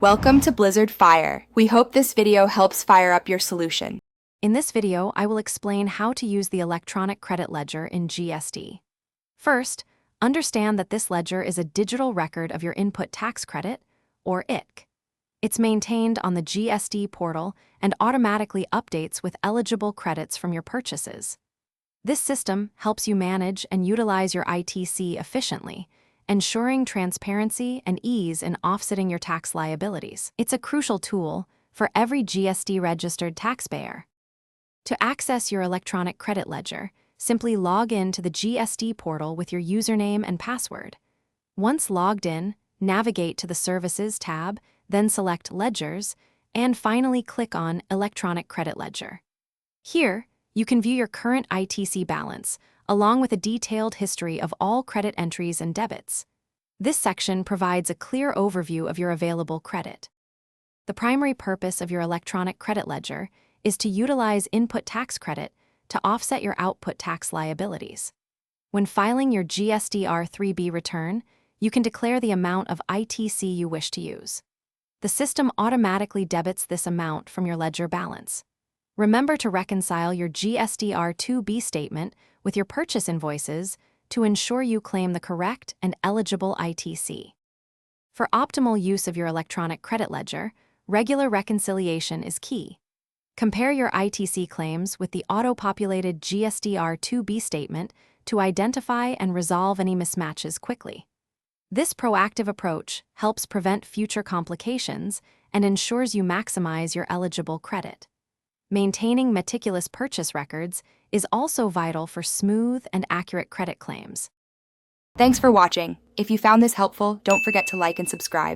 Welcome to Blizzard Fire. We hope this video helps fire up your solution. In this video, I will explain how to use the electronic credit ledger in GST. First, understand that this ledger is a digital record of your input tax credit, or ITC. It's maintained on the GST portal and automatically updates with eligible credits from your purchases. This system helps you manage and utilize your ITC efficiently, ensuring transparency and ease in offsetting your tax liabilities. It's a crucial tool for every GST-registered taxpayer. To access your electronic credit ledger, simply log in to the GST portal with your username and password. Once logged in, navigate to the Services tab, then select Ledgers, and finally click on Electronic Credit Ledger. Here, you can view your current ITC balance, along with a detailed history of all credit entries and debits. This section provides a clear overview of your available credit. The primary purpose of your electronic credit ledger is to utilize input tax credit to offset your output tax liabilities. When filing your GST-R3B return, you can declare the amount of ITC you wish to use. The system automatically debits this amount from your ledger balance. Remember to reconcile your GST-R2B statement with your purchase invoices to ensure you claim the correct and eligible ITC. For optimal use of your electronic credit ledger, regular reconciliation is key. Compare your ITC claims with the auto-populated GST-R2B statement to identify and resolve any mismatches quickly. This proactive approach helps prevent future complications and ensures you maximize your eligible credit. Maintaining meticulous purchase records is also vital for smooth and accurate credit claims. Thanks for watching. If you found this helpful, don't forget to like and subscribe.